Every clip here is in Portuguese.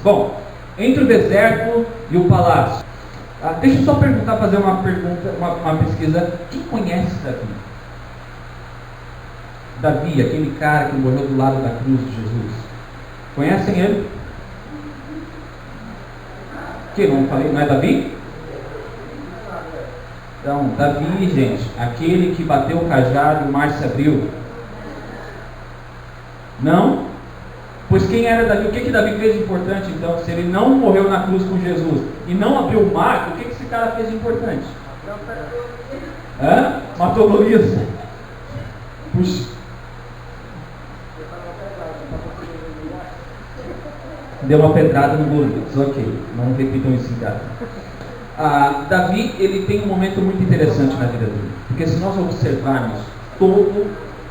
Bom, entre o deserto e o palácio. Deixa eu só perguntar, fazer uma pergunta, uma pesquisa. Quem conhece Davi? Davi, aquele cara que morreu do lado da cruz de Jesus. Conhecem ele? Que não falei, não é Davi? Então, Davi, gente, aquele que bateu o cajado e o mar se abriu. Não? Pois quem era Davi? O que Davi fez de importante então? Se ele não morreu na cruz com Jesus e não abriu o mar, o que esse cara fez de importante? Matou Golias. Puxa. Deu uma pedrada no Golias. Ok, não repitam isso em casa. Davi, ele tem um momento muito interessante na vida dele. Porque se nós observarmos todo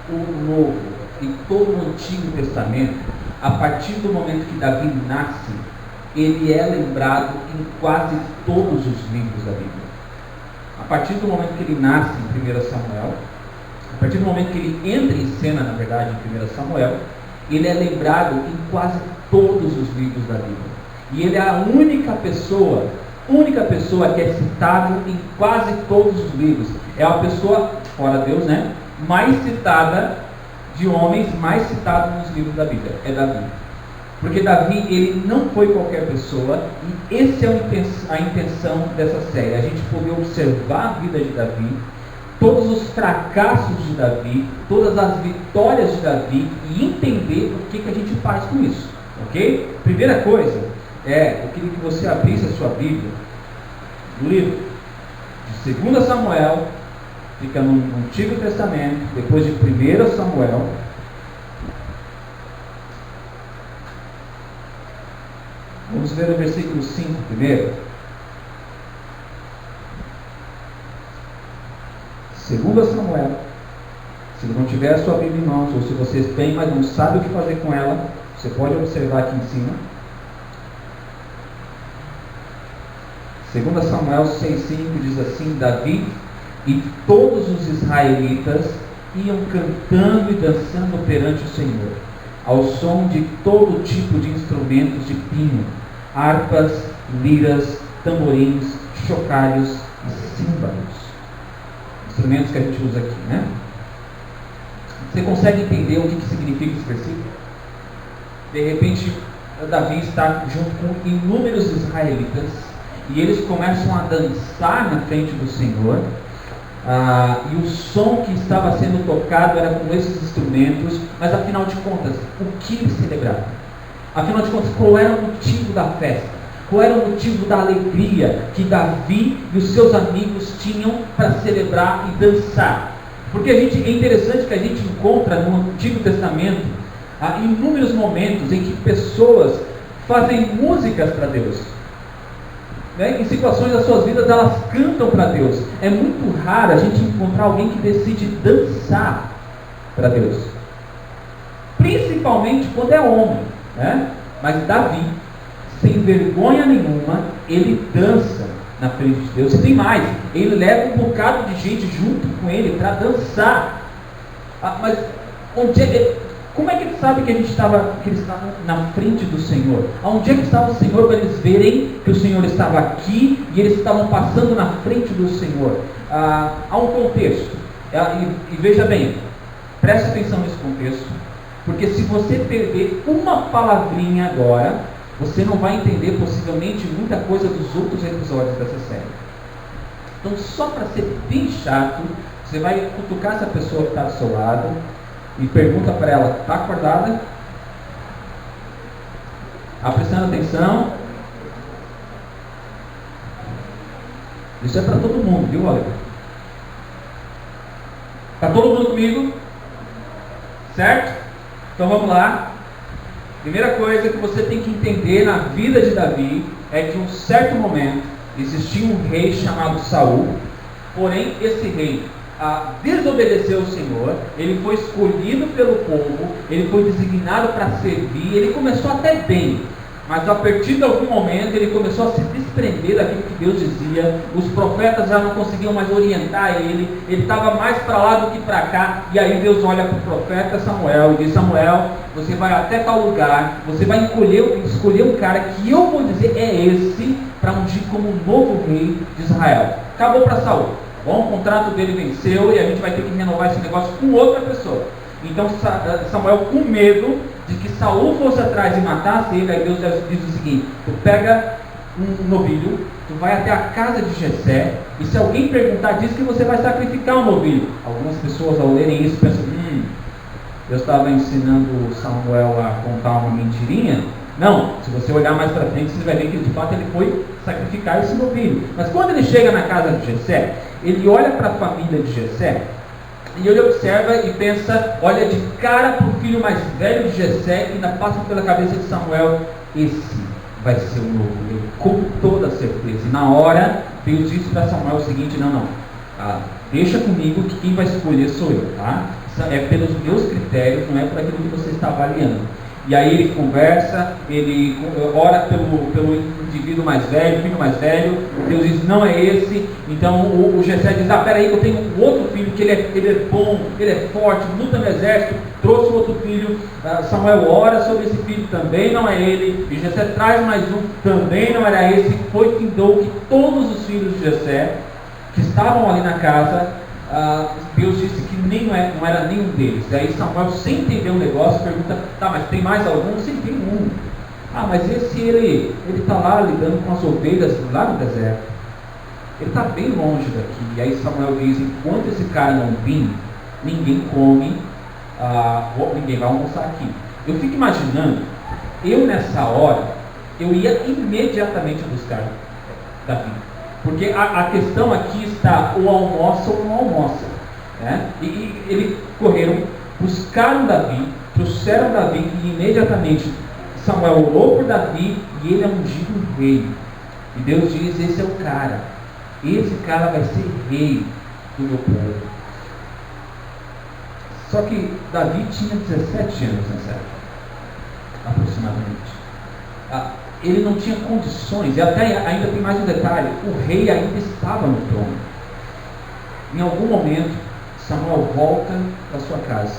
o Novo e todo o Antigo Testamento, a partir do momento que Davi nasce, ele é lembrado em quase todos os livros da Bíblia. A partir do momento que ele nasce em 1 Samuel, a partir do momento que ele entra em cena, na verdade, em 1 Samuel, ele é lembrado em quase todos os livros da Bíblia. E ele é a única pessoa que é citado em quase todos os livros. É a pessoa, fora Deus, né, mais citada, de homens mais citados nos livros da Bíblia, é Davi. Porque Davi, ele não foi qualquer pessoa, e essa é a intenção dessa série, a gente poder observar a vida de Davi, todos os fracassos de Davi, todas as vitórias de Davi, e entender o que a gente faz com isso, ok? Primeira coisa, eu queria que você abrisse a sua Bíblia, no livro de 2 Samuel, fica no Antigo Testamento, depois de 1 Samuel. Vamos ver o versículo 5 primeiro. 2 Samuel. Se não tiver a sua Bíblia em mãos, ou se vocês têm, mas não sabem o que fazer com ela, você pode observar aqui em cima. 2 Samuel 6,5 diz assim: Davi e todos os israelitas iam cantando e dançando perante o Senhor, ao som de todo tipo de instrumentos de pinho, harpas, liras, tamborins, chocalhos e címbalos. Instrumentos que a gente usa aqui, né? Você consegue entender o que significa esse versículo? De repente, Davi está junto com inúmeros israelitas e eles começam a dançar na frente do Senhor. E o som que estava sendo tocado era com esses instrumentos, mas afinal de contas, o que eles celebravam? Afinal de contas, qual era o motivo da festa? Qual era o motivo da alegria que Davi e os seus amigos tinham para celebrar e dançar? Porque é interessante que a gente encontra no Antigo Testamento inúmeros momentos em que pessoas fazem músicas para Deus. Em situações das suas vidas, elas cantam para Deus. É muito raro a gente encontrar alguém que decide dançar para Deus, principalmente quando é homem, né? Mas Davi, sem vergonha nenhuma, ele dança na frente de Deus. E tem mais, ele leva um bocado de gente junto com ele para dançar. Mas como é que ele sabe que eles estavam na frente do Senhor? Aonde é que estava o Senhor para eles verem que o Senhor estava aqui e eles estavam passando na frente do Senhor? Há um contexto. E veja bem, preste atenção nesse contexto, porque se você perder uma palavrinha agora, você não vai entender possivelmente muita coisa dos outros episódios dessa série. Então, só para ser bem chato, você vai cutucar essa pessoa que está do seu lado e pergunta para ela: está acordada? Está prestando atenção? Isso é para todo mundo, viu, Oliver? Está todo mundo comigo? Certo? Então vamos lá. Primeira coisa que você tem que entender na vida de Davi é que em um certo momento existia um rei chamado Saul. Porém, esse rei desobedeceu o Senhor, ele foi escolhido pelo povo, ele foi designado para servir, ele começou até bem, Mas a partir de algum momento ele começou a se desprender daquilo que Deus dizia. Os profetas já não conseguiam mais orientar ele estava mais para lá do que para cá. E aí Deus olha para o profeta Samuel e diz: Samuel, você vai até tal lugar, você vai escolher um cara que eu vou dizer é esse, para ungir como novo rei de Israel. Acabou para Saul. Bom, o contrato dele venceu e a gente vai ter que renovar esse negócio com outra pessoa. Então Samuel, com medo de que Saul fosse atrás e matasse ele, aí Deus diz o seguinte: tu pega um novilho, tu vai até a casa de Jessé, e se alguém perguntar, diz que você vai sacrificar um novilho. Algumas pessoas, ao lerem isso, pensam: Deus estava ensinando Samuel a contar uma mentirinha. Não, se você olhar mais para frente, você vai ver que de fato ele foi sacrificar esse novilho. Mas quando ele chega na casa de Jessé, ele olha para a família de Jessé, e ele observa e pensa, olha de cara para o filho mais velho de Jessé, e ainda passa pela cabeça de Samuel: esse vai ser o novo rei, com toda certeza. E na hora, Deus disse para Samuel o seguinte: não, deixa comigo que quem vai escolher sou eu, tá? É pelos meus critérios, não é por aquilo que você está avaliando. E aí ele conversa, ele ora pelo indivíduo mais velho, filho mais velho. Deus diz: não é esse. Então o Jessé diz: peraí, eu tenho um outro filho que ele é bom, ele é forte, luta no exército. Trouxe o outro filho. Samuel ora sobre esse filho, também não é ele. E Jessé traz mais um, também não era esse. Foi findou que todos os filhos de Jessé que estavam ali na casa, Deus disse que não era nenhum deles. Daí Samuel, sem entender o negócio, pergunta: tá, mas tem mais algum? Sim, tem um. Mas esse ele está lá lidando com as ovelhas lá no deserto. Ele está bem longe daqui. E aí Samuel diz: enquanto esse cara não vir, ninguém come, ninguém vai almoçar aqui. Eu fico imaginando, eu nessa hora, eu ia imediatamente buscar Davi. Porque a questão aqui está: ou almoça ou não almoça, né? E eles correram, buscaram Davi, trouxeram Davi, e imediatamente Samuel orou por Davi, e ele é ungido rei. E Deus diz: esse é o cara, esse cara vai ser rei do meu povo. Só que Davi tinha 17 anos nessa época, aproximadamente. Ele não tinha condições, e até ainda tem mais um detalhe: o rei ainda estava no trono. Em algum momento, Samuel volta para sua casa,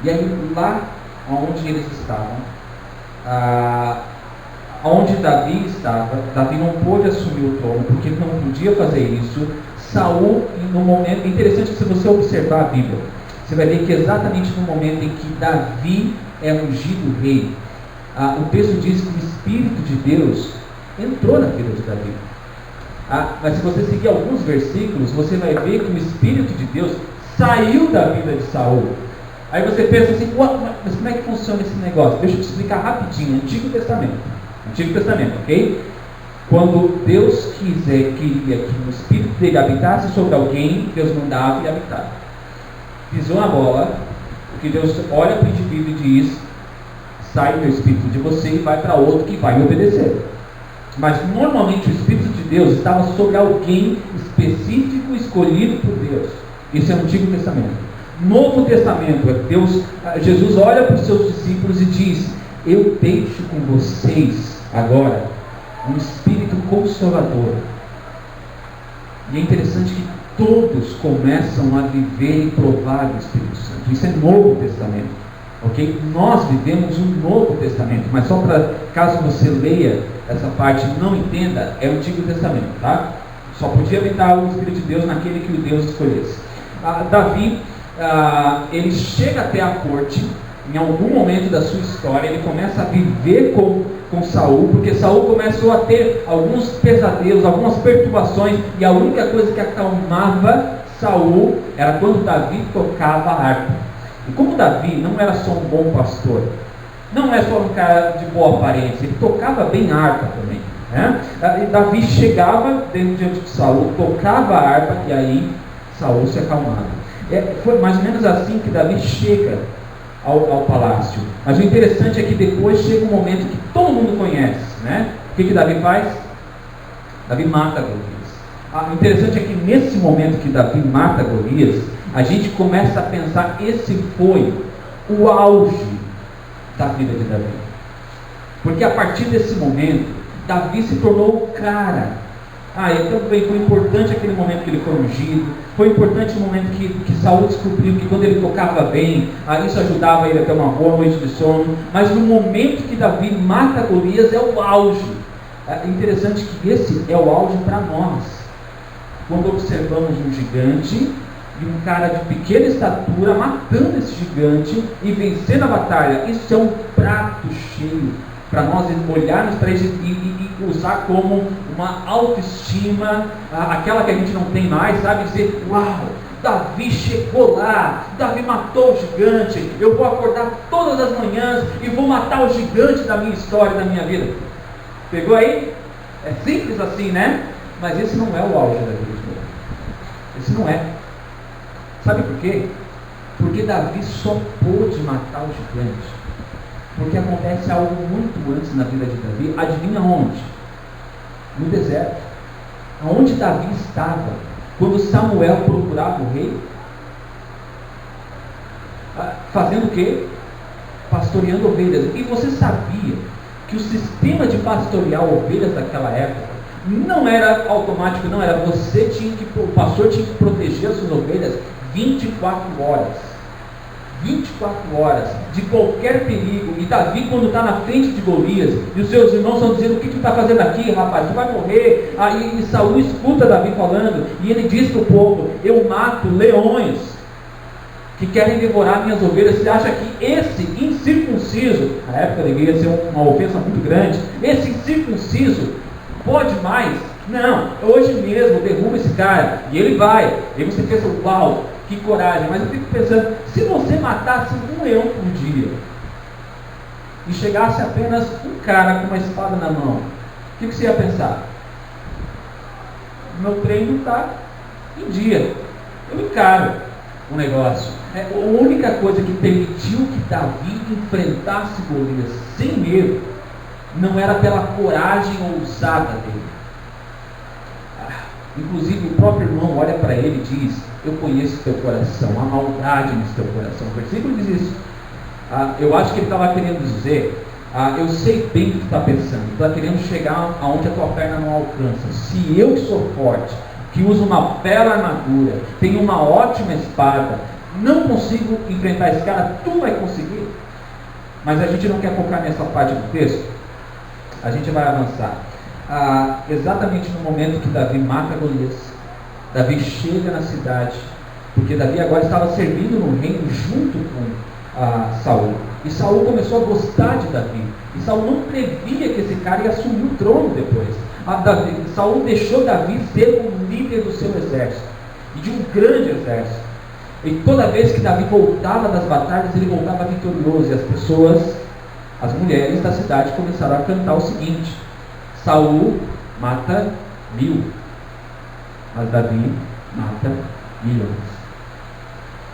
e aí lá onde eles estavam, onde Davi estava, Davi não pôde assumir o trono, porque ele não podia fazer isso. Saul, no momento, é interessante que se você observar a Bíblia, você vai ver que exatamente no momento em que Davi é ungido rei, o texto diz que o Espírito de Deus entrou na vida de Davi. Mas se você seguir alguns versículos, você vai ver que o Espírito de Deus saiu da vida de Saul. Aí você pensa assim: mas como é que funciona esse negócio? Deixa eu te explicar rapidinho. Antigo Testamento, ok? Quando Deus queria que o Espírito dele habitasse sobre alguém, Deus mandava e habitava. Pisou na bola, porque Deus olha para o indivíduo e diz: sai do Espírito de você e vai para outro que vai me obedecer. Mas normalmente o Espírito de Deus estava sobre alguém específico, escolhido por Deus. Isso é o Antigo Testamento. Novo Testamento, Jesus olha para os seus discípulos e diz: eu deixo com vocês agora um Espírito Consolador. E é interessante que todos começam a viver e provar o Espírito Santo. Isso é Novo Testamento. Ok? Nós vivemos um Novo Testamento, mas só para caso você leia essa parte e não entenda, é o Antigo Testamento, tá? Só podia habitar o Espírito de Deus naquele que o Deus escolhesse. Davi, ele chega até a corte. Em algum momento da sua história, ele começa a viver com Saul, porque Saul começou a ter alguns pesadelos, algumas perturbações, e a única coisa que acalmava Saul era quando Davi tocava a harpa. E como Davi não era só um bom pastor, não é só um cara de boa aparência, ele tocava bem harpa também, né? E Davi chegava diante de Saul, tocava a harpa, e aí Saul se acalmava. Foi mais ou menos assim que Davi chega ao palácio. Mas o interessante é que depois chega um momento que todo mundo conhece, né? O que Davi faz? Davi mata Golias. O interessante é que nesse momento que Davi mata Golias, a gente começa a pensar: esse foi o auge da vida de Davi. Porque a partir desse momento, Davi se tornou o cara. E também foi importante aquele momento que ele foi ungido, foi importante o momento que Saul descobriu que quando ele tocava bem, isso ajudava ele a ter uma boa noite de sono. Mas no momento que Davi mata Golias é o auge. É interessante que esse é o auge para nós. Quando observamos um gigante e um cara de pequena estatura matando esse gigante e vencendo a batalha, isso é um prato cheio para nós olharmos para isso e usar como uma autoestima, aquela que a gente não tem mais, sabe? Dizer, uau, Davi chegou lá, Davi matou o gigante, eu vou acordar todas as manhãs e vou matar o gigante da minha história, da minha vida. Pegou aí? É simples assim, né? Mas esse não é o auge da vida de Deus. Esse não é. Sabe por quê? Porque Davi só pôde matar o gigante porque acontece algo muito antes na vida de Davi. Adivinha onde? No deserto. Aonde Davi estava quando Samuel procurava o rei? Fazendo o quê? Pastoreando ovelhas. E você sabia que o sistema de pastorear ovelhas daquela época não era automático, não era o pastor tinha que proteger as suas ovelhas 24 horas. 24 horas de qualquer perigo. E Davi, quando está na frente de Golias, e os seus irmãos estão dizendo: o que tu está fazendo aqui, rapaz? Tu vai morrer. Aí Saul escuta Davi falando, e ele diz para o povo: eu mato leões que querem devorar minhas ovelhas. Você acha que esse incircunciso, na época deveria ser uma ofensa muito grande, esse incircunciso pode mais? Não, hoje mesmo derruba esse cara. E ele vai. E você pensa: uau, que coragem. Mas eu fico pensando, se você matasse um leão por dia e chegasse apenas um cara com uma espada na mão, o que você ia pensar? Meu treino está em dia, eu encaro o negócio. A única coisa que permitiu que Davi enfrentasse Golias sem medo não era pela coragem ousada dele. Inclusive o próprio irmão olha para ele e diz: eu conheço teu coração, há maldade nesse teu coração. O versículo diz isso. Eu acho que ele estava querendo dizer: eu sei bem o que tu está pensando, tu está querendo chegar aonde a tua perna não alcança. Se eu que sou forte, que uso uma bela armadura, tenho uma ótima espada, não consigo enfrentar esse cara, tu vai conseguir. Mas a gente não quer focar nessa parte do texto, a gente vai avançar. Exatamente no momento que Davi mata Golias, Davi chega na cidade, porque Davi agora estava servindo no reino junto com Saul, e Saul começou a gostar de Davi, e Saul não previa que esse cara ia assumir o trono depois. Saul deixou Davi ser o líder do seu exército, e de um grande exército, e toda vez que Davi voltava das batalhas, ele voltava vitorioso, e as pessoas, as mulheres da cidade começaram a cantar o seguinte: Saul mata 1000, mas Davi mata milhões.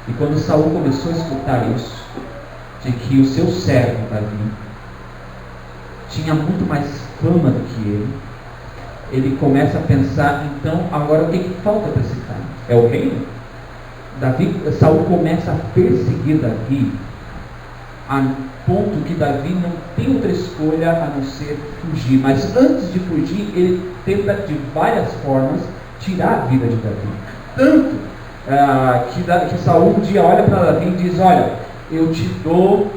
E quando Saul começou a escutar isso, de que o seu servo Davi tinha muito mais fama do que ele começa a pensar: então agora o que falta para esse cara? É o reino? Saul começa a perseguir Davi a ponto que Davi não tem outra escolha a não ser fugir. Mas antes de fugir, ele tenta de várias formas tirar a vida de Davi. Tanto que Saul um dia olha para Davi e diz: olha, eu te dou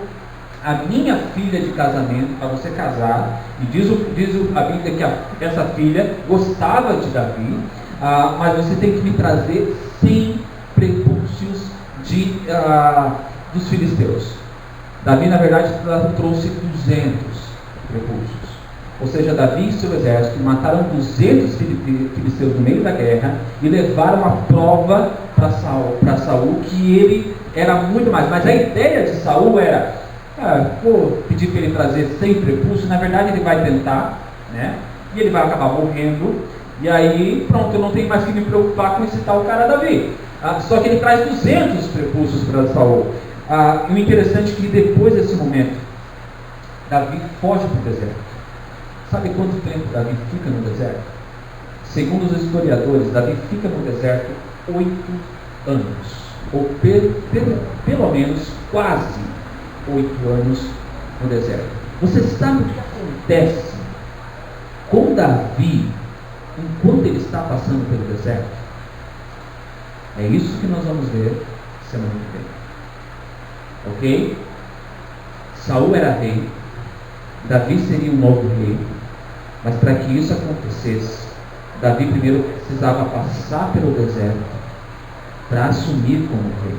a minha filha de casamento para você casar. E diz a Bíblia que essa filha gostava de Davi, mas você tem que me trazer 100 prepúcios dos filisteus. Davi, na verdade, trouxe 200 prepúcios. Ou seja, Davi e seu exército mataram 200 filisteus no meio da guerra e levaram a prova para Saul que ele era muito mais. Mas a ideia de Saul era: vou pedir para ele trazer 100 prepúcios. Na verdade, ele vai tentar, né? E ele vai acabar morrendo. E aí, pronto, eu não tenho mais que me preocupar com esse tal cara Davi. Só que ele traz 200 prepúcios para Saul. E o interessante é que depois desse momento, Davi foge para o deserto. Sabe quanto tempo Davi fica no deserto? Segundo os historiadores, Davi fica no deserto 8 anos. Ou pelo menos quase 8 anos no deserto. Você sabe o que acontece com Davi enquanto ele está passando pelo deserto? É isso que nós vamos ver semana que vem. Ok? Saul era rei, Davi seria um novo rei, mas para que isso acontecesse, Davi primeiro precisava passar pelo deserto para assumir como rei.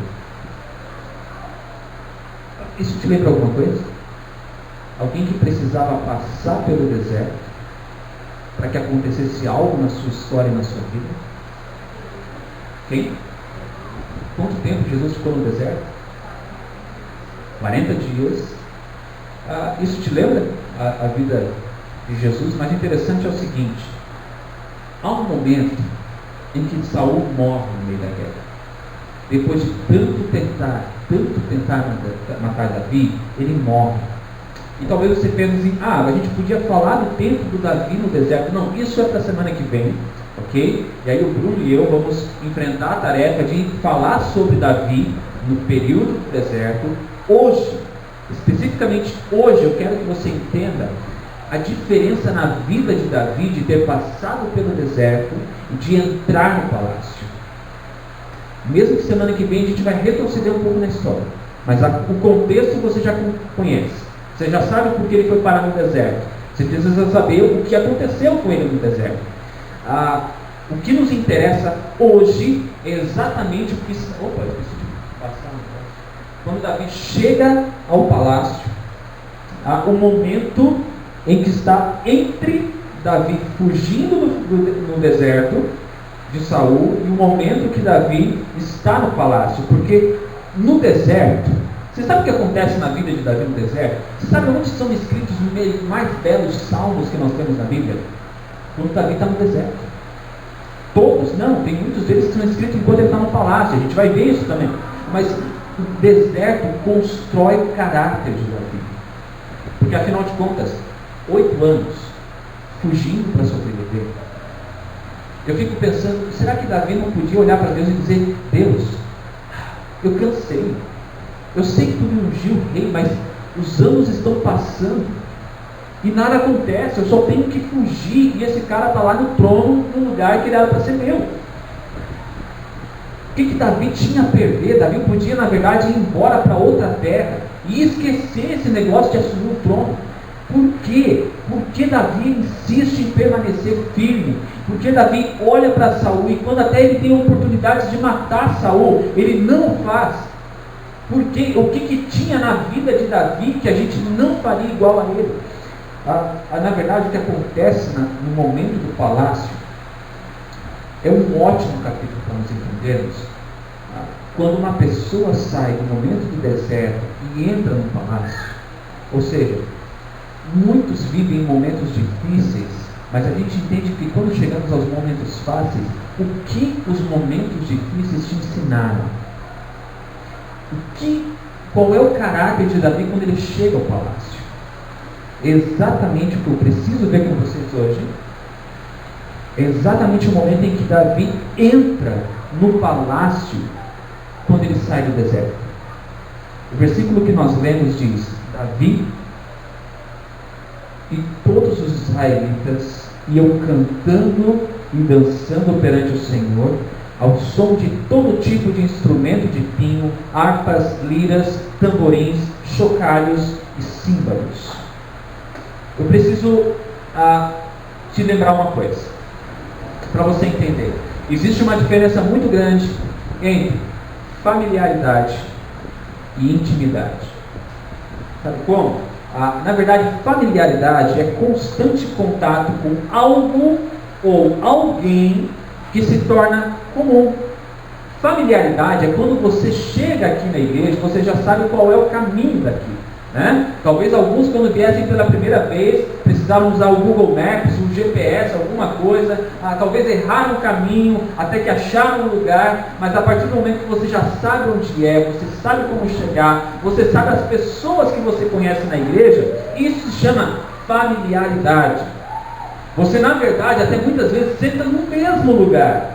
Isso te lembra alguma coisa? Alguém que precisava passar pelo deserto para que acontecesse algo na sua história e na sua vida? Quem? Quanto tempo Jesus ficou no deserto? 40 dias. Isso te lembra a vida de Jesus? Mas interessante é o seguinte: há um momento em que Saul morre no meio da guerra. Depois de tanto tentar matar Davi, ele morre. E talvez você pense assim: a gente podia falar do tempo do Davi no deserto. Não, isso é para a semana que vem, ok? E aí o Bruno e eu vamos enfrentar a tarefa de falar sobre Davi no período do deserto. Hoje, especificamente hoje, eu quero que você entenda a diferença na vida de Davi de ter passado pelo deserto e de entrar no palácio. Mesmo que semana que vem a gente vai retroceder um pouco na história, mas o contexto você já conhece. Você já sabe por que ele foi parar no deserto. Você precisa saber o que aconteceu com ele no deserto. O que nos interessa hoje é exatamente o que... Opa, eu preciso passar um negócio. Quando Davi chega ao palácio, o momento em que está entre Davi fugindo no deserto de Saul e o momento que Davi está no palácio. Porque no deserto, você sabe o que acontece na vida de Davi no deserto? Você sabe onde são escritos os mais belos salmos que nós temos na Bíblia? Quando Davi está no deserto. Todos? Não, tem muitos deles que são escritos enquanto ele está no palácio. A gente vai ver isso também. Mas o deserto constrói o caráter de Davi. Porque afinal de contas, 8 anos fugindo para sobreviver. Eu fico pensando, será que Davi não podia olhar para Deus e dizer: Deus, eu cansei. Eu sei que tu me ungiu rei, mas os anos estão passando e nada acontece. Eu só tenho que fugir e esse cara está lá no trono, no lugar que ele era para ser meu. O que Davi tinha a perder? Davi podia, na verdade, ir embora para outra terra e esquecer esse negócio de assumir o trono. Por quê? Porque Davi insiste em permanecer firme. Porque Davi olha para Saul e quando até ele tem oportunidades de matar Saul, ele não faz. Porque o que tinha na vida de Davi que a gente não faria igual a ele? Na verdade, o que acontece no momento do palácio é um ótimo capítulo para nós entendermos. Quando uma pessoa sai do momento do deserto e entra no palácio, ou seja, muitos vivem momentos difíceis, mas a gente entende que quando chegamos aos momentos fáceis, o que os momentos difíceis te ensinaram? Qual é o caráter de Davi quando ele chega ao palácio? Exatamente o que eu preciso ver com vocês hoje é exatamente o momento em que Davi entra no palácio quando ele sai do deserto. O versículo que nós lemos diz: Davi e todos os israelitas iam cantando e dançando perante o Senhor ao som de todo tipo de instrumento de pinho, harpas, liras, tamborins, chocalhos e símbolos. Eu preciso te lembrar uma coisa, para você entender. Existe uma diferença muito grande entre familiaridade e intimidade. Sabe como? Na verdade, familiaridade é constante contato com algo ou alguém que se torna comum. Familiaridade é quando você chega aqui na igreja, você já sabe qual é o caminho daqui, né? Talvez alguns, quando viessem pela primeira vez, precisavam usar o Google Maps, o GPS, alguma coisa, talvez erraram o caminho, até que acharam um lugar, mas a partir do momento que você já sabe onde é, você sabe como chegar, você sabe as pessoas que você conhece na igreja, isso se chama familiaridade. Você, na verdade, até muitas vezes senta no mesmo lugar.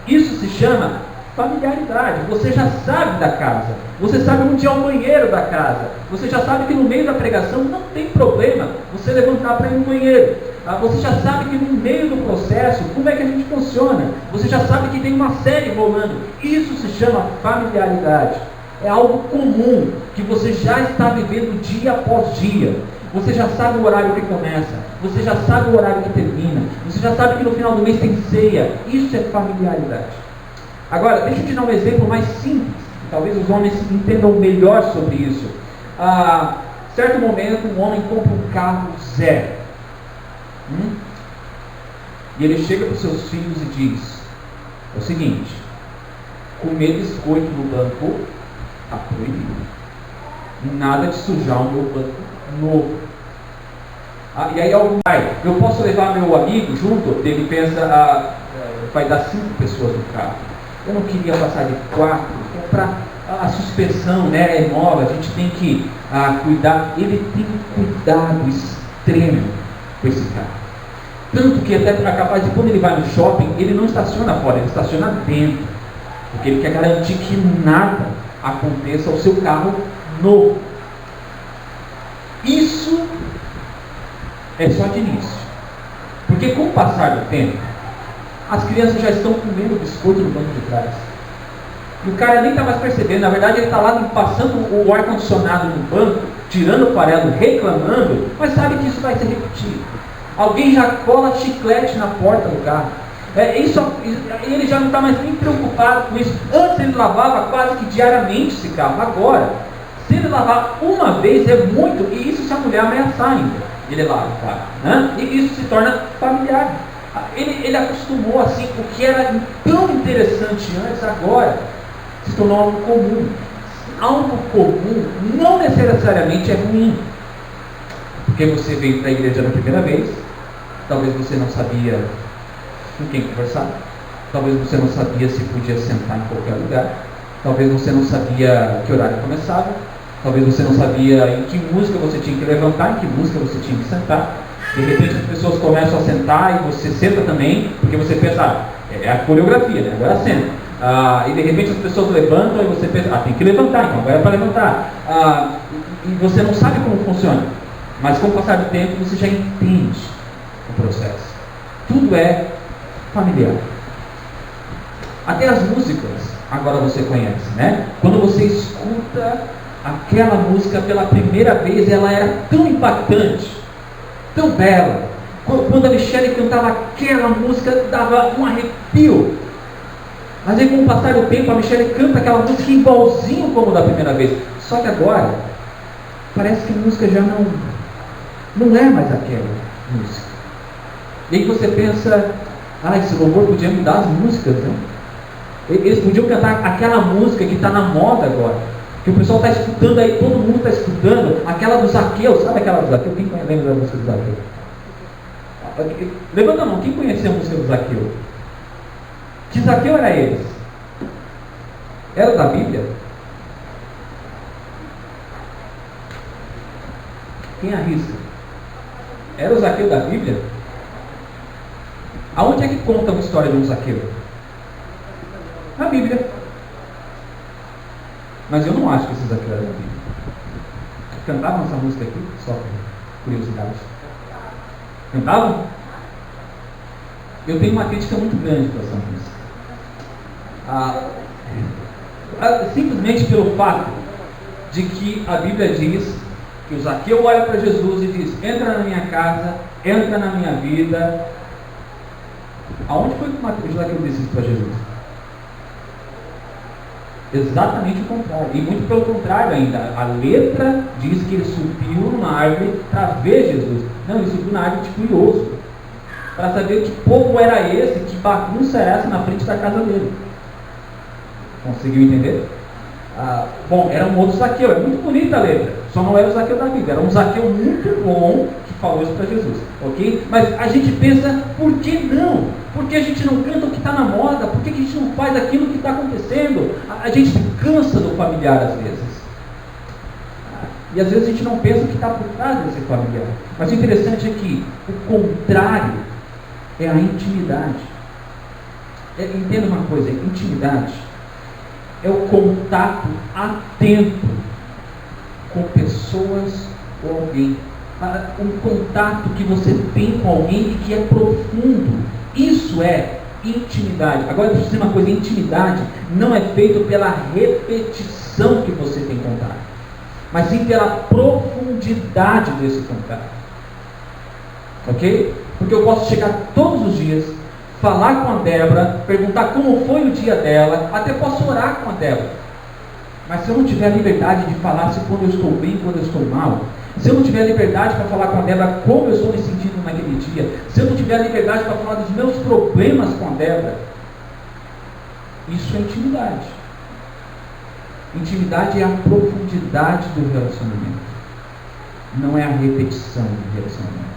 Isso se chama Familiaridade. Você já sabe da casa. Você sabe onde é o banheiro da casa. Você já sabe que no meio da pregação não tem problema você levantar para ir no banheiro. Você já sabe que no meio do processo, como é que a gente funciona. Você já sabe que tem uma série rolando. Isso se chama familiaridade. É algo comum, que você já está vivendo dia após dia. Você já sabe o horário que começa. Você já sabe o horário que termina. Você já sabe que no final do mês tem ceia. Isso é familiaridade. Agora, deixa eu te dar um exemplo mais simples. Talvez os homens entendam melhor sobre isso. Certo momento, um homem compra um carro zero. E ele chega para os seus filhos e diz: é o seguinte, comer biscoito no banco está proibido. Nada de sujar o meu banco novo. E aí algum pai, eu posso levar meu amigo junto? Ele pensa, vai dar 5 pessoas no carro. Eu não queria passar de 4, comprar a suspensão, né, é nova, a gente tem que cuidar. Ele tem um cuidado extremo com esse carro. Tanto que até é capaz de, quando ele vai no shopping, ele não estaciona fora, ele estaciona dentro. Porque ele quer garantir que nada aconteça ao seu carro novo. Isso é só de início. Porque com o passar do tempo, as crianças já estão comendo biscoito no banco de trás. E o cara nem está mais percebendo. Na verdade, ele está lá passando o ar-condicionado no banco, tirando o farelo, reclamando, mas sabe que isso vai ser repetido. Alguém já cola chiclete na porta do carro. Ele já não está mais nem preocupado com isso. Antes ele lavava quase que diariamente esse carro. Agora, se ele lavar uma vez é muito, e isso se a mulher ameaçar ainda, ele lava o carro, né? E isso se torna familiar. Ele acostumou assim, o que era tão interessante antes, agora se tornou algo comum. Algo comum não necessariamente é ruim, porque você veio para a igreja na primeira vez, talvez você não sabia com quem conversar, talvez você não sabia se podia sentar em qualquer lugar, talvez você não sabia que horário começava, talvez você não sabia em que música você tinha que levantar, em que música você tinha que sentar. De repente as pessoas começam a sentar e você senta também, porque você pensa, é a coreografia, né? Agora senta. E de repente as pessoas levantam e você pensa, tem que levantar, então agora é para levantar. E você não sabe como funciona, mas com o passar do tempo você já entende o processo. Tudo é familiar. Até as músicas, agora você conhece, né? Quando você escuta aquela música pela primeira vez, ela era tão impactante, tão bela. Quando a Michele cantava aquela música, dava um arrepio. Mas aí com o passar do tempo, a Michele canta aquela música igualzinho como da primeira vez. Só que agora, parece que a música já não é mais aquela música. E aí você pensa, esse louvor podia mudar as músicas, né? Eles podiam cantar aquela música que está na moda agora, que o pessoal está escutando aí, todo mundo está escutando, aquela do Zaqueu. Sabe aquela do Zaqueu? Quem lembra da música do Zaqueu? Levanta a mão, quem conhecia a música do Zaqueu? Que Zaqueu era esse? Era da Bíblia? Quem arrisca? Era o Zaqueu da Bíblia? Aonde é que conta uma história de um Zaqueu? Na Bíblia. Mas eu não acho que esse Zaqueu era da Bíblia. Cantavam essa música aqui? Só por curiosidade. Cantavam? Eu tenho uma crítica muito grande para essa música. Simplesmente pelo fato de que a Bíblia diz que o Zaqueu olha para Jesus e diz: entra na minha casa, entra na minha vida. Aonde foi que o Zaqueu disse isso para Jesus? Exatamente o contrário, e muito pelo contrário ainda. A letra diz que ele subiu numa árvore para ver Jesus. Não, ele subiu na árvore de curioso, para saber que povo era esse, que bagunça era essa na frente da casa dele. Conseguiu entender? Bom, era um outro Zaqueu. É muito bonita a letra, só não era o Zaqueu da Bíblia. Era um Zaqueu muito bom que falou isso para Jesus, ok? Mas a gente pensa, por que não? Por que a gente não canta o que está na moda? Por que a gente não faz aquilo que está acontecendo? A gente cansa do familiar às vezes. E às vezes a gente não pensa o que está por trás desse familiar. Mas o interessante é que o contrário é a intimidade. Entenda uma coisa, intimidade é o contato atento com pessoas ou alguém. Um contato que você tem com alguém e que é profundo. Isso é intimidade. Agora, deixa eu dizer uma coisa: intimidade não é feito pela repetição que você tem contato, mas sim pela profundidade desse contato. Ok? Porque eu posso chegar todos os dias, falar com a Débora, perguntar como foi o dia dela, até posso orar com a Débora. Mas se eu não tiver a liberdade de falar se quando eu estou bem, quando eu estou mal, se eu não tiver a liberdade para falar com a Débora como eu estou me sentindo naquele dia, se eu não tiver a liberdade para falar dos meus problemas com a Débora, isso é intimidade. Intimidade é a profundidade do relacionamento, não é a repetição do relacionamento.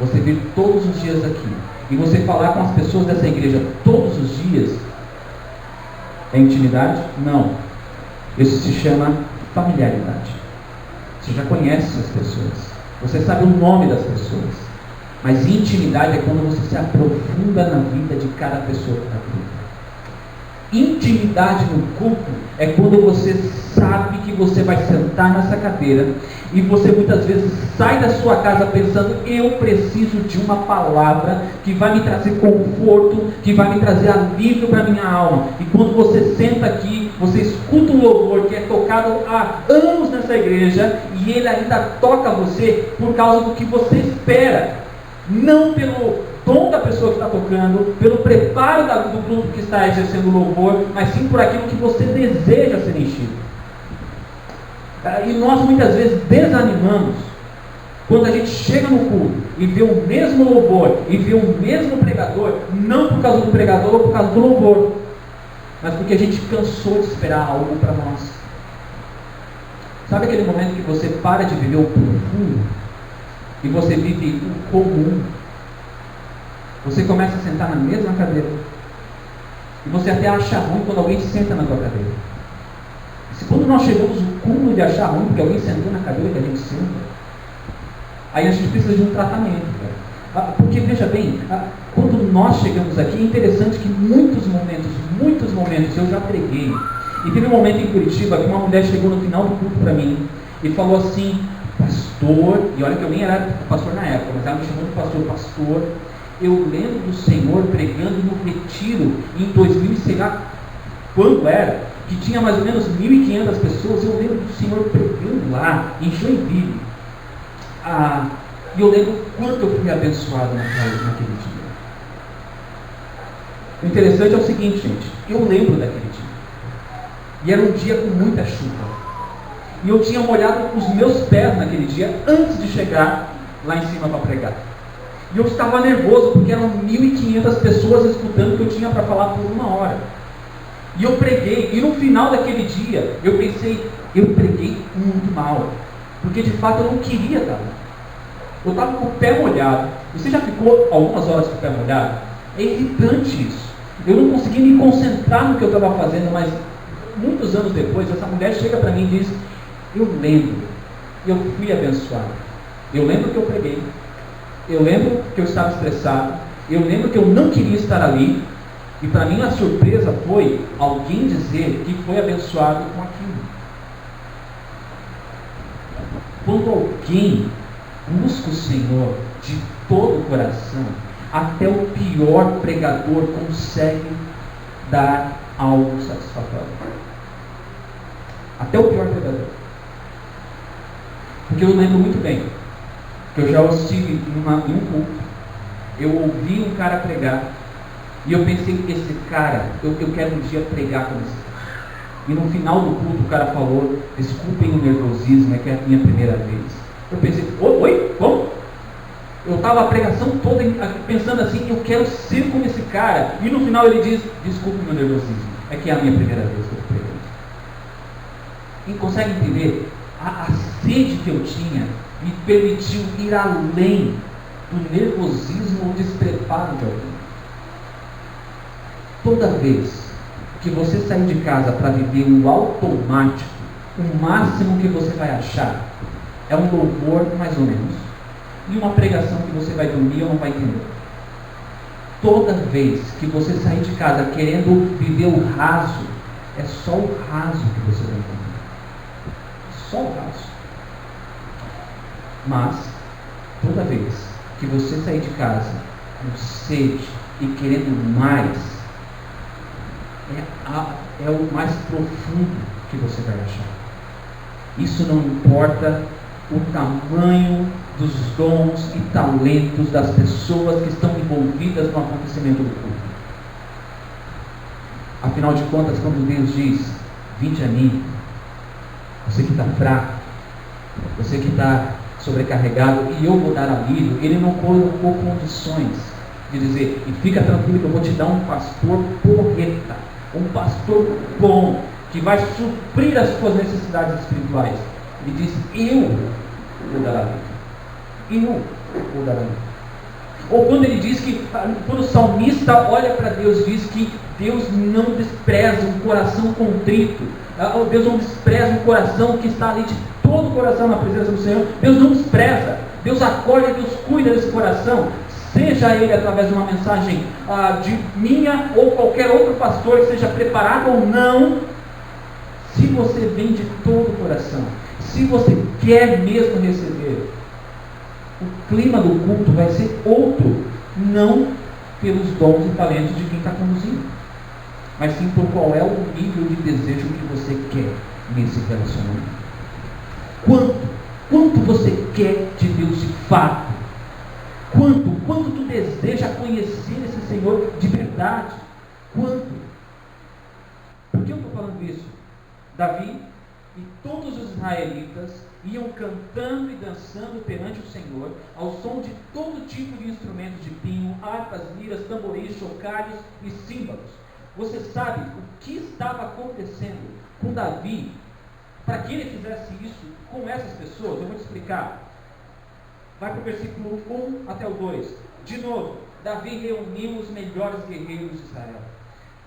Você vir todos os dias aqui e você falar com as pessoas dessa igreja todos os dias, é intimidade? Não. Isso se chama familiaridade. Você já conhece as pessoas, você sabe o nome das pessoas, mas intimidade é quando você se aprofunda na vida de cada pessoa que está aqui. Intimidade no culto é quando você sabe que você vai sentar nessa cadeira e você muitas vezes sai da sua casa pensando: eu preciso de uma palavra que vai me trazer conforto, que vai me trazer alívio para a minha alma. E quando você senta aqui, você escuta um louvor que é tocado há anos nessa igreja e ele ainda toca você por causa do que você espera, não pelo dom da pessoa que está tocando, pelo preparo do grupo que está exercendo o louvor, mas sim por aquilo que você deseja ser enchido. E nós muitas vezes desanimamos quando a gente chega no culto e vê o mesmo louvor e vê o mesmo pregador, não por causa do pregador ou por causa do louvor, mas porque a gente cansou de esperar algo para nós. Sabe aquele momento que você para de viver o profundo e você vive o comum? Você começa a sentar na mesma cadeira e você até acha ruim quando alguém senta na tua cadeira. Se quando nós chegamos no cúmulo de achar ruim porque alguém sentou na cadeira que a gente senta, aí a gente precisa de um tratamento, porque veja bem, quando nós chegamos aqui, é interessante que muitos momentos eu já preguei, e teve um momento em Curitiba que uma mulher chegou no final do culto para mim e falou assim: pastor, e olha que eu nem era pastor na época, mas ela me chamou de pastor, eu lembro do Senhor pregando no retiro em 2000, sei lá quando era, que tinha mais ou menos 1.500 pessoas. Eu lembro do Senhor pregando lá em Joinville, e eu lembro quanto eu fui abençoado naquele dia. O interessante é o seguinte, gente, eu lembro daquele dia, e era um dia com muita chuva, e eu tinha molhado os meus pés naquele dia antes de chegar lá em cima para pregar. E eu estava nervoso porque eram 1.500 pessoas escutando o que eu tinha para falar por 1 hora. E eu preguei, e no final daquele dia eu pensei: eu preguei muito mal, porque de fato eu não queria estar lá. Eu estava com o pé molhado. Você já ficou algumas horas com o pé molhado? É irritante isso. Eu não conseguia me concentrar no que eu estava fazendo, mas muitos anos depois essa mulher chega para mim e diz: eu lembro, eu fui abençoado, eu lembro que eu preguei, eu lembro que eu estava estressado, eu lembro que eu não queria estar ali, e para mim a surpresa foi alguém dizer que foi abençoado com aquilo. Quando alguém busca o Senhor de todo o coração, até o pior pregador consegue dar algo satisfatório. Até o pior pregador. Porque eu lembro muito bem que eu já estive em um culto, eu ouvi um cara pregar, e eu pensei: esse cara, eu quero um dia pregar com esse cara. E no final do culto o cara falou: desculpem o nervosismo, é que é a minha primeira vez. Eu pensei: oi? Como? Eu estava a pregação toda pensando assim: eu quero ser como esse cara. E no final ele diz: desculpe o meu nervosismo, é que é a minha primeira vez que eu estou pregando. E consegue entender? A sede que eu tinha me permitiu ir além do nervosismo ou despreparo de alguém. Toda vez que você sair de casa para viver o automático, o máximo que você vai achar é um louvor mais ou menos, e uma pregação que você vai dormir ou não vai entender. Toda vez que você sair de casa querendo viver o raso, é só o raso que você vai encontrar. Só o raso. Mas, toda vez que você sair de casa com sede e querendo mais, é o mais profundo que você vai achar. Isso não importa o tamanho dos dons e talentos das pessoas que estão envolvidas no acontecimento do culto. Afinal de contas, quando Deus diz, vinde a mim, você que está fraco, você que está sobrecarregado, e eu vou dar alívio, Ele não colocou condições de dizer, e fica tranquilo que eu vou te dar um pastor porreta, um pastor bom, que vai suprir as suas necessidades espirituais. Ele diz, eu vou dar alívio. Eu vou dar alívio. Ou quando ele diz que, quando o salmista olha para Deus, diz que Deus não despreza um coração contrito. Deus não despreza um coração que está ali de todo o coração na presença do Senhor. Deus não despreza. Deus acolhe, Deus cuida desse coração. Seja ele através de uma mensagem de minha ou qualquer outro pastor que seja preparado ou não. Se você vem de todo o coração, se você quer mesmo receber, o clima do culto vai ser outro, não pelos dons e talentos de quem está conduzindo, mas sim por qual é o nível de desejo que você quer nesse relacionamento. Quanto você quer de Deus de fato? Quanto tu deseja conhecer esse Senhor de verdade? Quanto? Por que eu estou falando isso? Davi e todos os israelitas iam cantando e dançando perante o Senhor, ao som de todo tipo de instrumentos de pinho, harpas, liras, tamboris, chocalhos e símbolos. Você sabe o que estava acontecendo com Davi para que ele fizesse isso com essas pessoas? Eu vou te explicar. Vai para o versículo 1 até o 2. De novo, Davi reuniu os melhores guerreiros de Israel.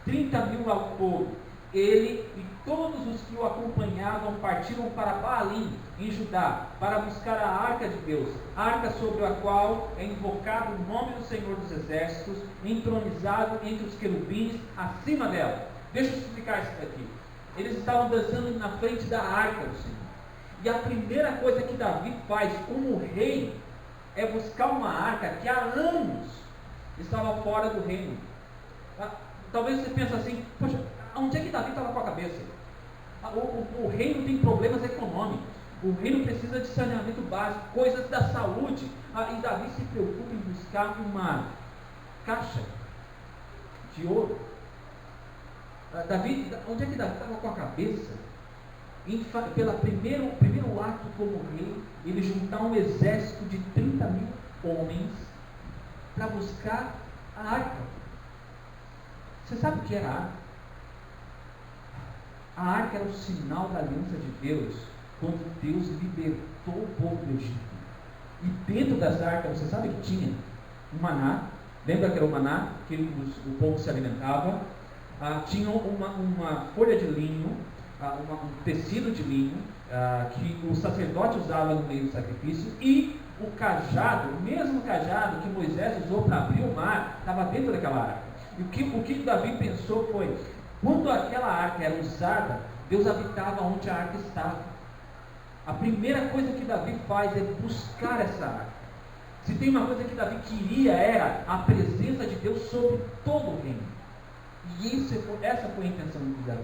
30.000 ao todo. Ele e todos os que o acompanhavam partiram para Baalim, em Judá, para buscar a arca de Deus, a arca sobre a qual é invocado o nome do Senhor dos Exércitos, entronizado entre os querubins, acima dela. Deixa eu explicar isso daqui. Eles estavam dançando na frente da arca do Senhor. E a primeira coisa que Davi faz como rei é buscar uma arca que há anos estava fora do reino. Talvez você pense assim, poxa, onde é que Davi estava com a cabeça? O reino tem problemas econômicos, o reino precisa de saneamento básico, coisas da saúde, e Davi se preocupa em buscar uma caixa de ouro. Davi, onde é que Davi estava com a cabeça? Pelo primeiro ato como rei, ele juntar um exército de 30.000 homens para buscar a arca. Você sabe o que era a arca? A arca era o sinal da aliança de Deus, quando Deus libertou o povo do Egito. E dentro dessa arca, você sabe que tinha um maná. Lembra que era o maná que o povo se alimentava? Tinha uma folha de linho, um tecido de linho, que o sacerdote usava no meio do sacrifício, e o cajado, o mesmo cajado que Moisés usou para abrir o mar, estava dentro daquela arca. E o que Davi pensou foi, quando aquela arca era usada, Deus habitava onde a arca estava. A primeira coisa que Davi faz é buscar essa arca. Se tem uma coisa que Davi queria, era a presença de Deus sobre todo o reino. E essa foi a intenção de Davi.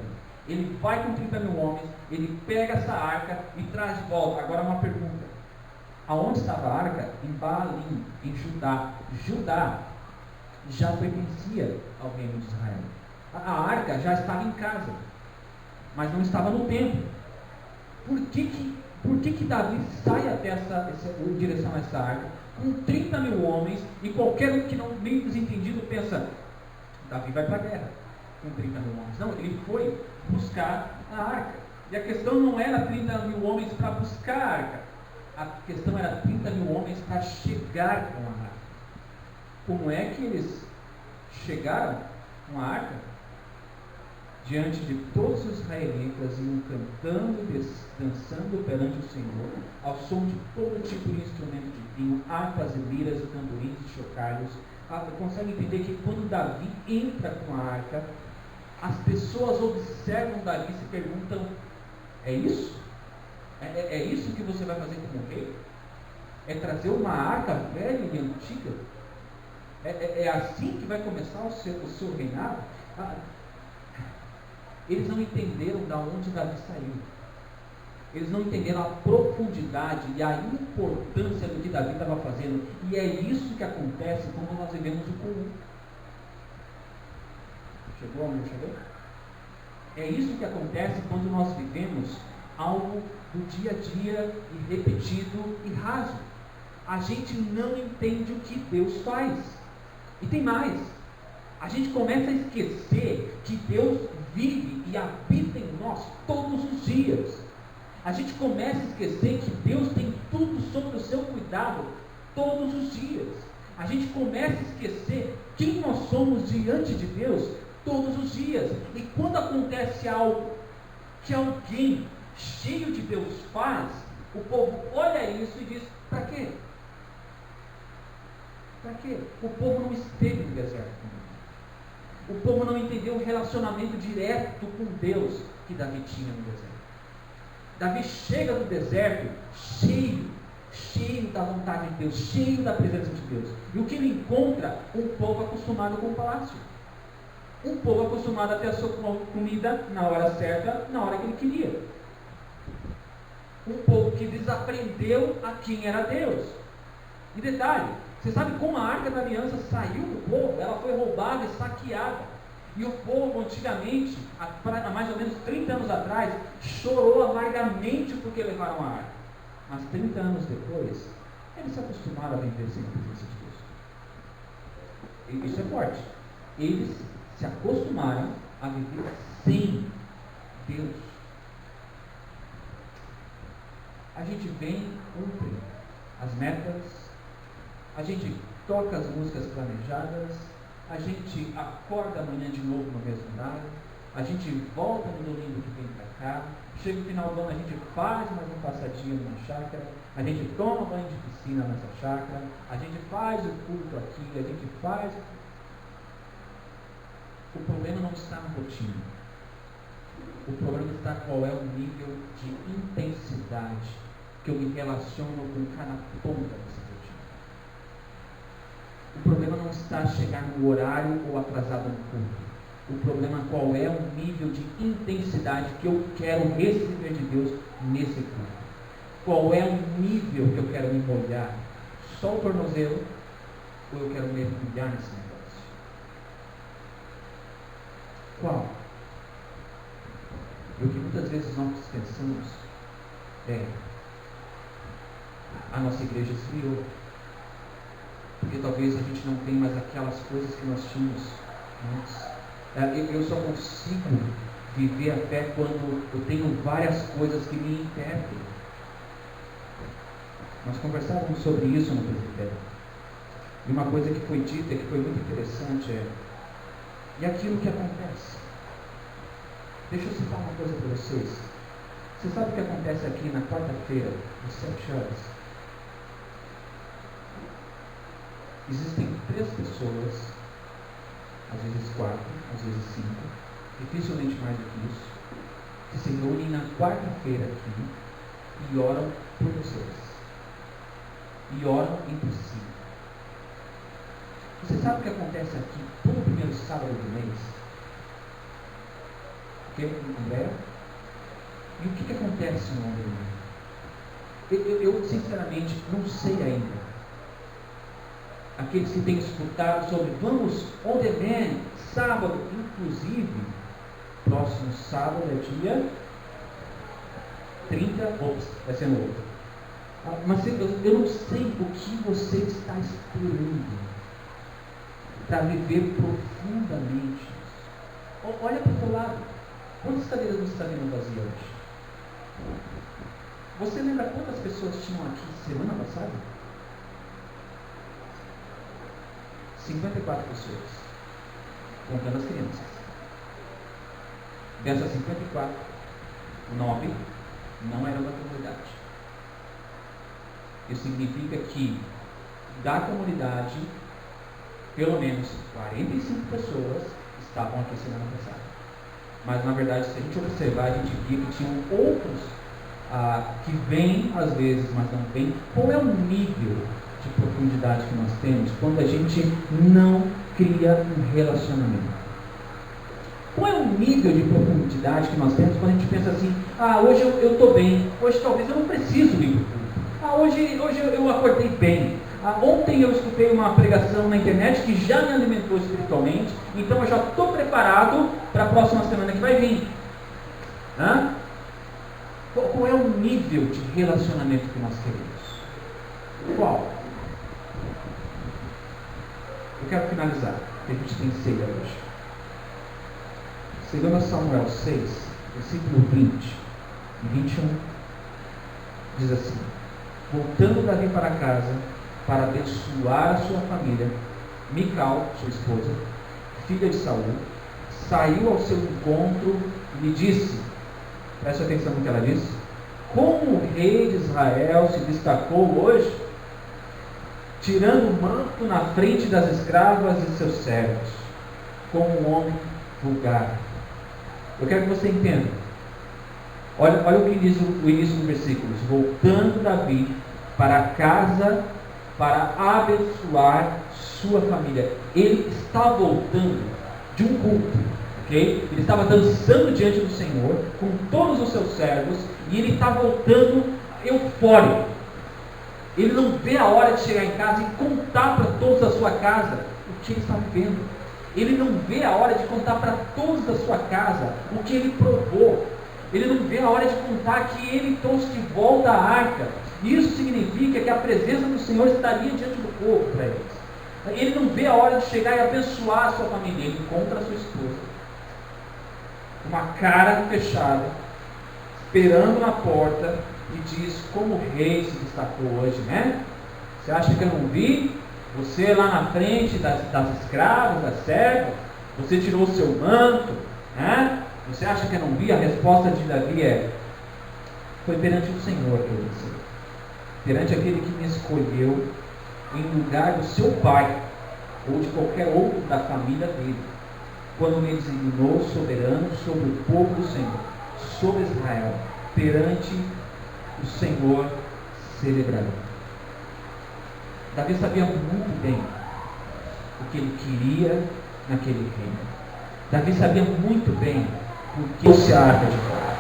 Ele vai com 30.000 homens, ele pega essa arca e traz de volta. Agora uma pergunta. Aonde estava a arca? Em Baalim, em Judá. Judá já pertencia ao reino de Israel. A arca já estava em casa, mas não estava no templo. Por que Davi sai até em direção a essa arca, com 30.000 homens, e qualquer um que não meio desentendido pensa, Davi vai para a guerra com 30.000 homens. Não, ele foi buscar a arca. E a questão não era 30.000 homens para buscar a arca, a questão era 30.000 homens para chegar com a arca. Como é que eles chegaram com a arca? Diante de todos os israelitas, iam cantando e dançando perante o Senhor, ao som de todo tipo de instrumento de vinho, harpas e liras, tamborins e chocalhos. Consegue entender que quando Davi entra com a arca, As pessoas observam Davi e se perguntam: é isso? É isso que você vai fazer como rei? É trazer uma arca velha e antiga? É assim que vai começar o seu reinado? Eles não entenderam de onde Davi saiu. Eles não entenderam a profundidade e a importância do que Davi estava fazendo. E é isso que acontece quando nós vivemos o comum. Chegou, amor? Chegou? É isso que acontece quando nós vivemos algo do dia a dia e repetido e raso. A gente não entende o que Deus faz. E tem mais. A gente começa a esquecer que Deus vive e habita em nós todos os dias. A gente começa a esquecer que Deus tem tudo sob o seu cuidado todos os dias. A gente começa a esquecer quem nós somos diante de Deus todos os dias. E quando acontece algo que alguém cheio de Deus faz, o povo olha isso e diz: para quê? Para quê? O povo não esteve no deserto. O povo não entendeu o relacionamento direto com Deus que Davi tinha no deserto. Davi chega no deserto cheio da vontade de Deus, cheio da presença de Deus. E o que ele encontra? Um povo acostumado com o palácio. Um povo acostumado a ter a sua comida na hora certa, na hora que ele queria. Um povo que desaprendeu a quem era Deus. E detalhe, você sabe como a Arca da Aliança saiu do povo? Ela foi roubada e saqueada. E o povo antigamente, há mais ou menos 30 anos atrás, chorou amargamente porque levaram a arca. Mas 30 anos depois, eles se acostumaram a viver sem a presença de Deus. E isso é forte. Eles se acostumaram a viver sem Deus. A gente vem, cumpre as metas, a gente toca as músicas planejadas, a gente acorda amanhã de novo no mesmo horário, a gente volta no domingo que vem para cá, chega no final do ano, a gente faz mais um passadinho na chácara, a gente toma banho de piscina nessa chácara, a gente faz o culto aqui, a gente faz. O problema não está na rotina. O problema está qual é o nível de intensidade que eu me relaciono com cada ponta dessa rotina. O problema não está chegar no horário ou atrasado no culto. O problema é qual é o nível de intensidade que eu quero receber de Deus nesse culto. Qual é o nível que eu quero me molhar? Só o tornozelo ou eu quero mergulhar nesse negócio? Qual? E o que muitas vezes nós pensamos é: a nossa igreja esfriou, porque talvez a gente não tenha mais aquelas coisas que nós tínhamos antes. Eu só consigo viver a fé quando eu tenho várias coisas que me impedem. Nós conversávamos sobre isso no presbitério. E uma coisa que foi dita, que foi muito interessante, e aquilo que acontece. Deixa eu citar uma coisa para vocês. Você sabe o que acontece aqui na quarta-feira, às 7 horas? Existem 3 pessoas, às vezes 4, às vezes 5, dificilmente mais do que isso, que se reúnem na quarta-feira aqui e oram por vocês. E oram entre si. Você sabe o que acontece aqui todo primeiro sábado do mês? O que, André? E o que acontece no André? Eu sinceramente não sei ainda. Aqueles que têm escutado sobre vamos on demand, sábado, inclusive, próximo sábado é dia 30, vai ser no outro. Mas eu não sei o que você está esperando para viver profundamente isso. Olha para o teu lado. Quantas cadeiras você está vendo vazia hoje? Você lembra quantas pessoas tinham aqui semana passada? 54 pessoas, contando as crianças. Dessas 54, 9 não eram da comunidade. Isso significa que da comunidade, pelo menos 45 pessoas estavam aqui semana passada. Mas na verdade, se a gente observar, a gente via que tinham outros que vêm às vezes, mas não vêm. Qual é o nível de profundidade que nós temos quando a gente não cria um relacionamento? Qual é o nível de profundidade que nós temos quando a gente pensa assim, hoje eu estou bem, hoje talvez eu não preciso ir para o culto, hoje eu acordei bem, ontem eu escutei uma pregação na internet que já me alimentou espiritualmente, então eu já estou preparado para a próxima semana que vai vir. Qual é o nível de relacionamento que nós queremos? Qual? Eu quero finalizar, porque a gente tem ceia hoje. 2 Samuel 6, versículo 20 e 21, diz assim: voltando Davi para casa, para abençoar a sua família, Mical, sua esposa, filha de Saul, saiu ao seu encontro e lhe disse, preste atenção no que ela disse: como o rei de Israel se destacou hoje, tirando o manto na frente das escravas e seus servos, como um homem vulgar. Eu quero que você entenda. Olha o que diz o início do versículo. Voltando Davi para casa para abençoar sua família. Ele está voltando de um culto, ok? Ele estava dançando diante do Senhor com todos os seus servos e ele está voltando eufórico. Ele não vê a hora de chegar em casa e contar para todos da sua casa o que ele está vivendo. Ele não vê a hora de contar para todos da sua casa o que ele provou. Ele não vê a hora de contar que ele trouxe de volta a arca. Isso significa que a presença do Senhor estaria diante do povo para eles. Ele não vê a hora de chegar e abençoar a sua família. Ele encontra a sua esposa, uma cara fechada, esperando na porta, e diz: como o rei se destacou hoje, né? Você acha que eu não vi? Você lá na frente das escravas, das servas, você tirou o seu manto, né? Você acha que eu não vi? A resposta de Davi é: foi perante o Senhor que eu disse, perante aquele que me escolheu em lugar do seu pai, ou de qualquer outro da família dele, quando me designou soberano sobre o povo do Senhor, sobre Israel, perante o Senhor celebrarei. Davi sabia muito bem o que ele queria naquele reino. Davi sabia muito bem o que trouxe a arca de volta.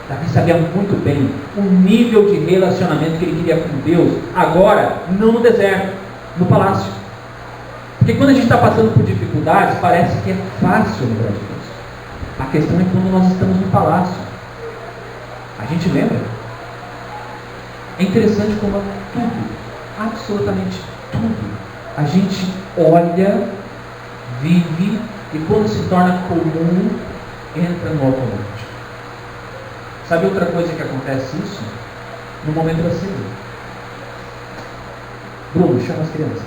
Davi sabia muito bem o nível de relacionamento que ele queria com Deus, agora, não no deserto, no palácio. Porque quando a gente está passando por dificuldades, parece que é fácil lembrar de Deus. A questão é quando nós estamos no palácio. A gente lembra? É interessante como tudo, absolutamente tudo, a gente olha, vive, e quando se torna comum, entra no automático. Sabe outra coisa que acontece isso? No momento da ceia. Bruno, chama as crianças.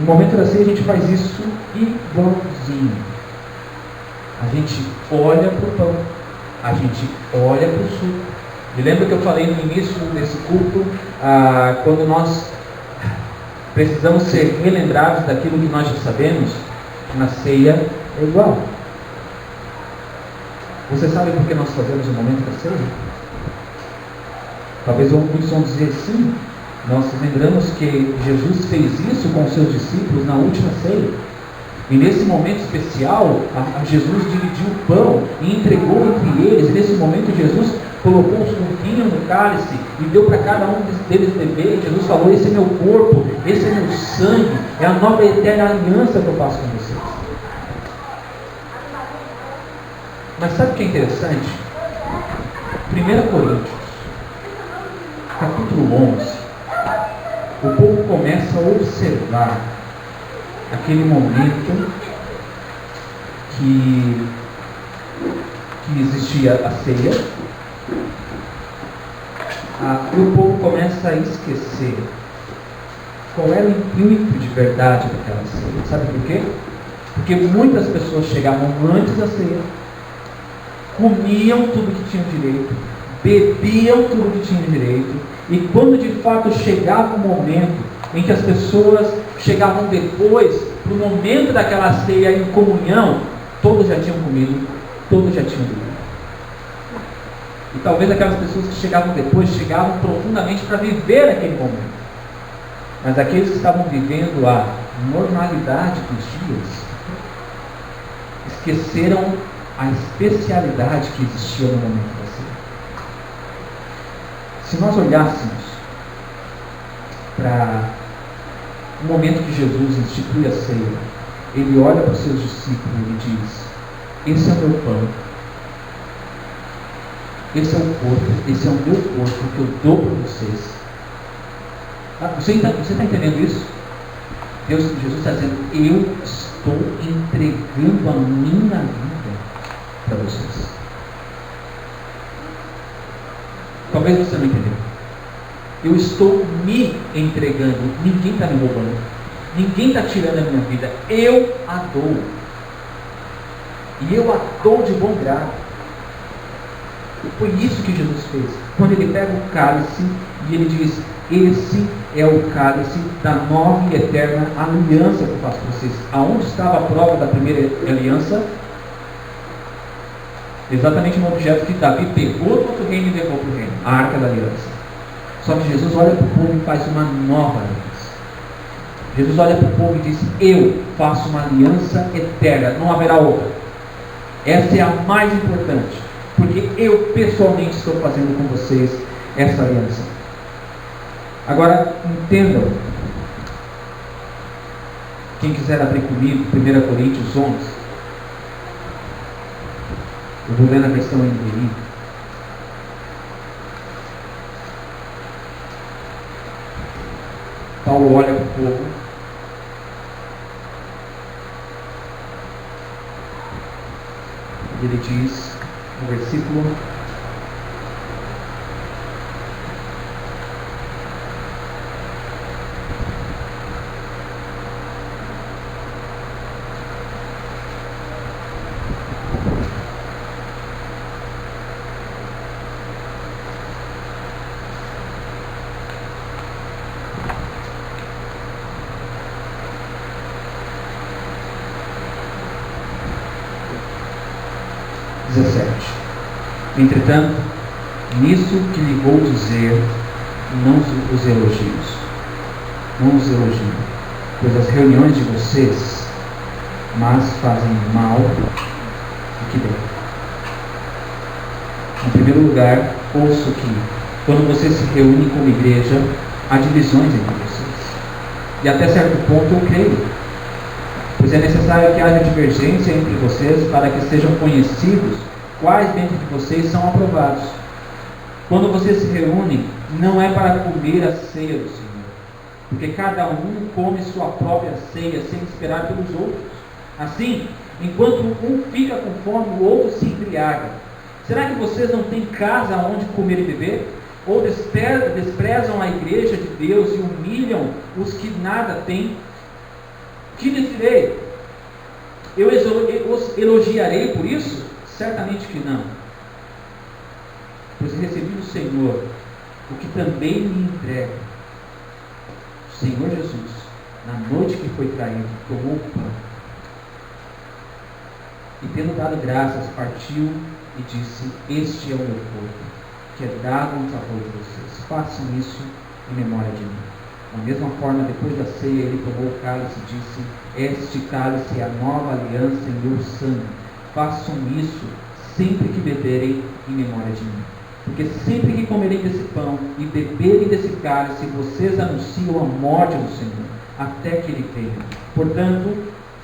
No momento da ceia a gente faz isso igualzinho. A gente olha para o pão, a gente olha para o suco. E lembra que eu falei no início desse culto, quando nós precisamos ser relembrados daquilo que nós já sabemos, na ceia é igual. Você sabe por que nós fazemos o momento da ceia? Talvez muitos vão dizer sim. Nós lembramos que Jesus fez isso com os seus discípulos na última ceia. E nesse momento especial, Jesus dividiu o pão e entregou entre eles. E nesse momento Jesus colocou um vinho no cálice e deu para cada um deles beber. E Jesus falou: esse é meu corpo, esse é meu sangue, é a nova e eterna aliança que eu faço com vocês. Mas sabe o que é interessante? 1 Coríntios, capítulo 11, o povo começa a observar aquele momento que existia a ceia, e o povo começa a esquecer qual era o intuito de verdade daquela ceia. Sabe por quê? Porque muitas pessoas chegavam antes da ceia, comiam tudo que tinham direito, bebiam tudo que tinham direito, e quando de fato chegava o momento em que as pessoas chegavam depois, para o momento daquela ceia em comunhão, Todos já tinham comido, todos já tinham bebido. E talvez aquelas pessoas que chegavam depois, chegavam profundamente para viver aquele momento. Mas aqueles que estavam vivendo a normalidade dos dias, esqueceram a especialidade que existia no momento da ceia. Se nós olhássemos para o momento que Jesus institui a ceia, ele olha para os seus discípulos e diz: esse é o meu pão, esse é o corpo, esse é o meu corpo que eu dou para vocês. Você está entendendo isso? Jesus está dizendo: eu estou entregando a minha vida para vocês. Talvez você não entendeu. Eu estou me entregando. Ninguém está me roubando. Ninguém está tirando a minha vida. Eu a dou. E eu a dou de bom grado. Foi isso que Jesus fez. Quando ele pega o cálice e ele diz: esse é o cálice da nova e eterna aliança que eu faço com vocês. Aonde estava a prova da primeira aliança? Exatamente no objeto que Davi pegou do outro reino e levou para o reino, a arca da aliança. Só que Jesus olha para o povo e faz uma nova aliança. Jesus olha para o povo e diz: eu faço uma aliança eterna, não haverá outra. Essa é a mais importante, porque eu pessoalmente estou fazendo com vocês essa aliança. Agora, entendam. Quem quiser abrir comigo, 1 Coríntios 11. Eu vou ler na versão NVI. Paulo olha para o povo e ele diz no versículo 17. Entretanto, nisso que lhe vou dizer, não os elogios. Não os elogio, pois as reuniões de vocês mas fazem mal do que bem. Em primeiro lugar, ouço que, quando vocês se reúnem como igreja, há divisões entre vocês. E até certo ponto eu creio. Pois é necessário que haja divergência entre vocês para que sejam conhecidos quais dentre vocês são aprovados. Quando vocês se reúnem, não é para comer a ceia do Senhor, porque cada um come sua própria ceia sem esperar pelos outros. Assim, enquanto um fica com fome, o outro se embriaga. Será que vocês não têm casa onde comer e beber? Ou desprezam a igreja de Deus e humilham os que nada têm? Que lhes direi? Eu os elogiarei por isso? Certamente que não. Pois recebi do Senhor o que também me entrega. O Senhor Jesus, na noite que foi traído, tomou o pão e, tendo dado graças, partiu e disse: este é o meu corpo, que é dado em favor de vocês. Façam isso em memória de mim. Da mesma forma, depois da ceia, ele tomou o cálice e disse: este cálice é a nova aliança em meu sangue. Façam isso sempre que beberem em memória de mim. Porque sempre que comerem desse pão e beberem desse cálice, vocês anunciam a morte do Senhor, até que ele venha. Portanto,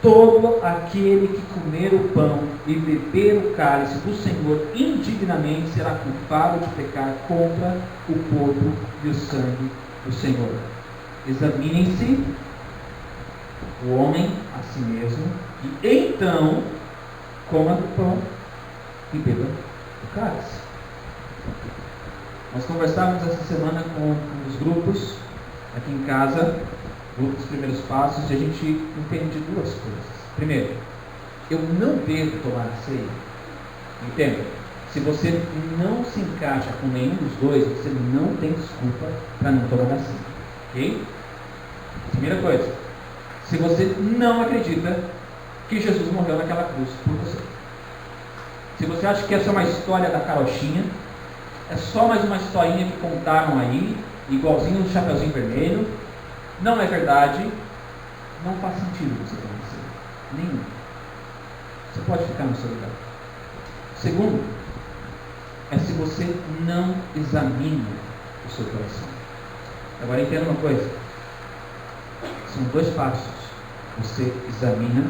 todo aquele que comer o pão e beber o cálice do Senhor indignamente será culpado de pecar contra o corpo e o sangue do Senhor. Examinem-se o homem a si mesmo, e então coma do pão e beba do cálice. Nós conversávamos essa semana com os grupos aqui em casa, grupo dos primeiros passos, e a gente entende duas coisas. Primeiro, eu não devo tomar a ceia. Entenda, se você não se encaixa com nenhum dos dois, você não tem desculpa para não tomar a ceia. Ok? Primeira coisa, se você não acredita que Jesus morreu naquela cruz por você. Se você acha que essa é uma história da carochinha, é só mais uma historinha que contaram aí, igualzinho do Chapeuzinho Vermelho, não é verdade, não faz sentido você conhecer. Nenhum. Você pode ficar no seu lugar. Segundo, é se você não examina o seu coração. Agora entenda uma coisa. São 2 passos. Você examina.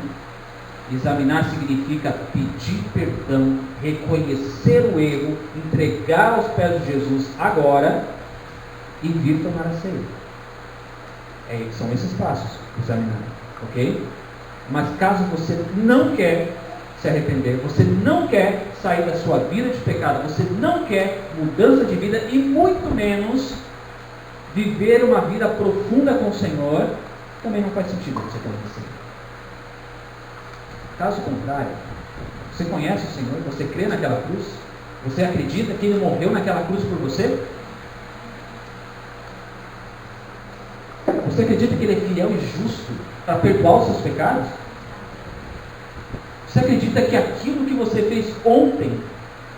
Examinar significa pedir perdão, reconhecer o erro, entregar aos pés de Jesus agora e vir tomar a ceia. São esses passos, examinar, ok? Mas caso você não quer se arrepender, você não quer sair da sua vida de pecado, você não quer mudança de vida e muito menos viver uma vida profunda com o Senhor, também não faz sentido você acontecer. Caso contrário, você conhece o Senhor, você crê naquela cruz, você acredita que Ele morreu naquela cruz por você? Você acredita que Ele é fiel e justo para perdoar os seus pecados? Você acredita que aquilo que você fez ontem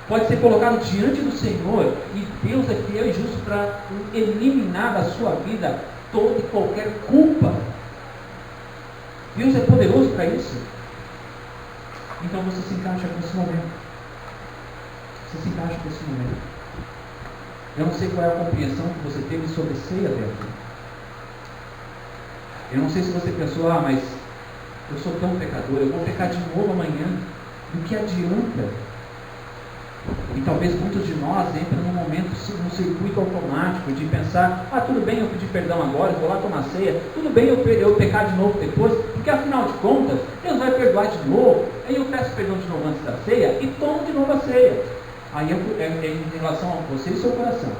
pode ser colocado diante do Senhor e Deus é fiel e justo para eliminar da sua vida toda e qualquer culpa? Deus é poderoso para isso. Então você se encaixa com esse momento. Você se encaixa com esse momento. Eu não sei qual é a compreensão que você teve sobre ceia dentro. Eu não sei se você pensou, mas eu sou tão pecador, eu vou pecar de novo amanhã. Do que adianta? E talvez muitos de nós entrem num momento, num circuito automático de pensar, tudo bem eu pedir perdão agora, eu vou lá tomar ceia, tudo bem eu pecar de novo depois, porque afinal de contas, Deus vai perdoar de novo, aí eu peço perdão de novo antes da ceia e tomo de novo a ceia. Aí é em relação a você e seu coração.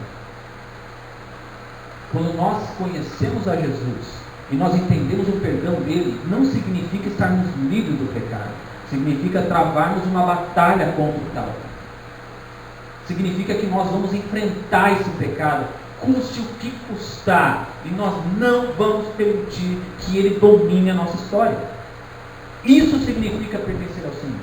Quando nós conhecemos a Jesus e nós entendemos o perdão dele, não significa estarmos livres do pecado, significa travarmos uma batalha contra o tal. Significa que nós vamos enfrentar esse pecado, custe o que custar, e nós não vamos permitir que ele domine a nossa história. Isso significa pertencer ao Senhor.